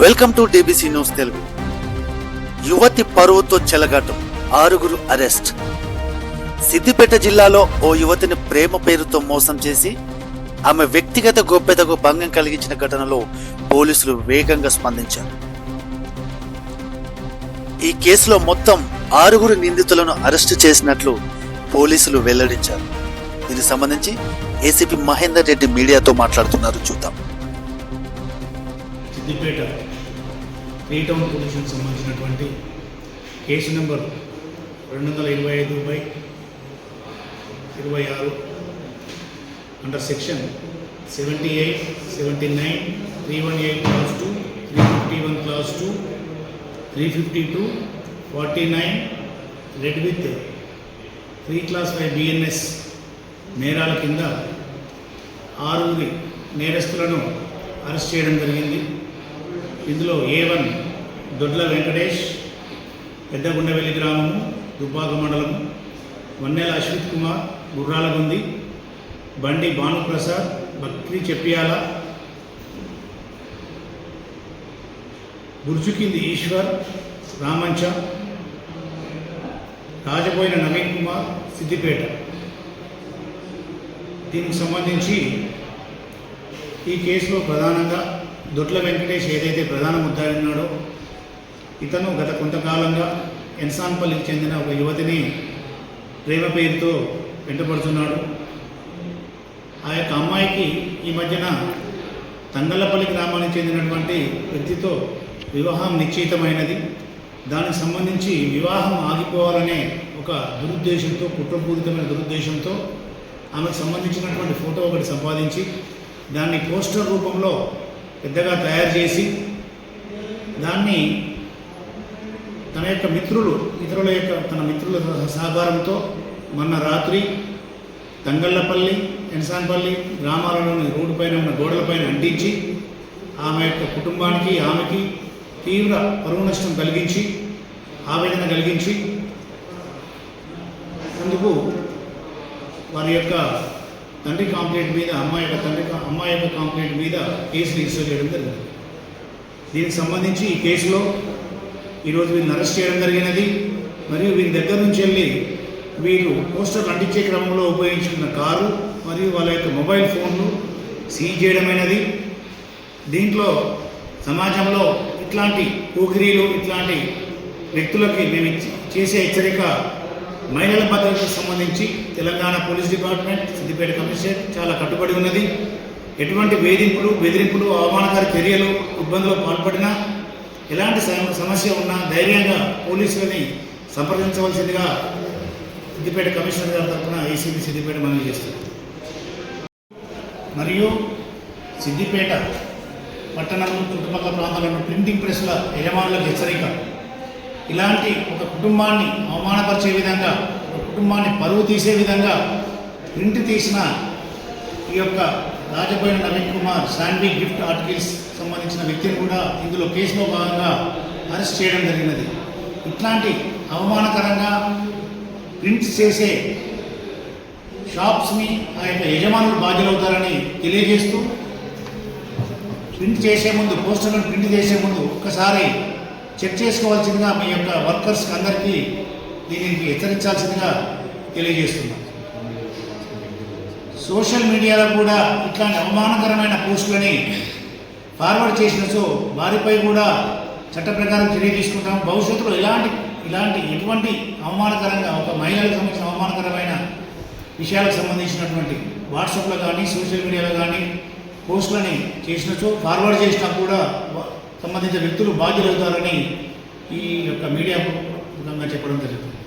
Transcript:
Welcome to DBC news Telugu. యువతి పరువుతో చెలగాటం, 6 arrest. Siddipet జిల్లాలో ఓ యువతిని ప్రేమ పేరుతో మోసం చేసి ఆమె వ్యక్తిగత గోప్యతకు భంగం కలిగించిన ఘటనలో పోలీసులు వేగంగా స్పందించారు. ఈ కేసులో మొత్తం 6 నిందితులను అరెస్టు చేసినట్లు పోలీసులు వెల్లడించారు. దీనికి సంబంధించి ఏసీపీ మహేందర్ రెడ్డి మీడియాతో మాట్లాడుతున్నారు. చూద్దాం. సిద్దిపేట త్రీ టౌన్ పోలీసులకు సంబంధించినటువంటి case number 225/26 under section 78, 79, 318 clause 2, 351 clause 2, 352, 49 red with 3 class 5 BNS నేరాల కింద 6 నేరస్తులను అరెస్ట్ చేయడం జరిగింది. ఇందులో A1 దొడ్ల వెంకటేష్, పెద్దగుండవెల్లి గ్రామము, దుబ్బాక మండలము, వన్నెల అశ్విత్ కుమార్, గుర్రాలగుంది, బండి భానుప్రసాద్, బక్రీ చెప్పియాల, బుర్జుకింది ఈశ్వర్, రామంచ, రాజపోయిన నవీన్ కుమార్, సిద్దిపేట. దీనికి సంబంధించి ఈ కేసులో ప్రధానంగా దొడ్ల వెంకటేష్ ఏదైతే ప్రధాన ముద్దాయి ఉన్నాడో ఇతను గత కొంతకాలంగా ఎన్సాన్పల్లికి చెందిన ఒక యువతిని ప్రేమ పేరుతో వెంటపడుతున్నాడు. ఆ యొక్క అమ్మాయికి ఈ మధ్యన తంగళ్ళపల్లి గ్రామానికి చెందినటువంటి వ్యక్తితో వివాహం నిశ్చితమైనది. దానికి సంబంధించి వివాహం ఆగిపోవాలనే ఒక దురుద్దేశంతో, కుట్రపూరితమైన దురుద్దేశంతో ఆమెకు సంబంధించినటువంటి ఫోటో ఒకటి సంపాదించి దాన్ని పోస్టర్ రూపంలో పెద్దగా తయారు చేసి దాన్ని తన యొక్క తన మిత్రుల సహకారంతో మొన్న రాత్రి తంగళ్ళపల్లి, ఎన్సాన్పల్లి గ్రామాలలోని రోడ్డు పైన ఉన్న గోడలపైన అంటించి ఆమె యొక్క కుటుంబానికి, ఆమెకి తీవ్ర పరువు నష్టం కలిగించి, ఆవేదన కలిగించి అందుకు వారి యొక్క తండ్రి కాంప్లైంట్ మీద అమ్మాయి యొక్క కాంప్లైంట్ మీద కేసు రిజిస్టర్ చేయడం జరిగింది. దీనికి సంబంధించి ఈ కేసులో ఈరోజు వీరిని అరెస్ట్ చేయడం జరిగినది. మరియు వీరి దగ్గర నుంచి వెళ్ళి వీరు పోస్టర్లు అంటించే క్రమంలో ఉపయోగించుకున్న కారు మరియు వాళ్ళ యొక్క మొబైల్ ఫోన్లు సీజ్ చేయడమైనది. దీంట్లో సమాజంలో ఇట్లాంటి పోకిరీలు, ఇట్లాంటి వ్యక్తులకి మేము చేసే హెచ్చరిక, మహిళల భద్రతకు సంబంధించి Telangana police department, Siddipet commissioner చాలా కట్టుబడి ఉన్నది. ఎటువంటి వేధింపులు, బెదిరింపులు, అవమానకర చర్యలు, ఇబ్బందులు పాల్పడినా, ఎలాంటి సమస్య ఉన్నా ధైర్యంగా పోలీసులని సంప్రదించవలసిందిగా సిద్దిపేట కమిషనర్ గారి తరఫున ఏసీబీ సిద్దిపేట మనవి చేస్తుంది. మరియు సిద్దిపేట పట్టణం చుట్టుపక్కల ప్రాంతాలను ప్రింటింగ్ ప్రెస్ల యజమానులకు హెచ్చరిక. ఇలాంటి ఒక కుటుంబాన్ని అవమానపరిచే విధంగా, ఒక కుటుంబాన్ని పరువు తీసే విధంగా ప్రింట్ తీసిన ఈ యొక్క రాజపోయిన నవీన్ కుమార్ శాండ్వీ గిఫ్ట్ ఆర్టికల్స్ సంబంధించిన వ్యక్తిని కూడా ఇందులో కేసులో భాగంగా అరెస్ట్ చేయడం జరిగినది. ఇట్లాంటి అవమానకరంగా ప్రింట్ చేసే షాప్స్ని ఆ యొక్క యజమానులు బాధ్యులవుతారని తెలియజేస్తూ, ప్రింట్ చేసే ముందు, పోస్టర్లను ప్రింట్ చేసే ముందు ఒక్కసారి చెక్ చేసుకోవాల్సిందిగా మీ యొక్క వర్కర్స్కి అందరికీ దీనికి హెచ్చరించాల్సిందిగా తెలియజేస్తున్నాం. సోషల్ మీడియాలో కూడా ఇట్లాంటి అవమానకరమైన పోస్టులని ఫార్వర్డ్ చేసినచో వారిపై కూడా చట్ట ప్రకారం చర్య తీసుకుంటాం. భవిష్యత్తులో ఎటువంటి అవమానకరంగా, ఒక మహిళలకు సంబంధించిన అవమానకరమైన విషయాలకు సంబంధించినటువంటి వాట్సాప్లో కానీ, సోషల్ మీడియాలో కానీ పోస్టులని చేసినచో, ఫార్వర్డ్ చేసినా కూడా సంబంధించిన వ్యక్తులు బాధ్యులవుతారని ఈ యొక్క మీడియా ముఖంగా చెప్పడం జరుగుతుంది.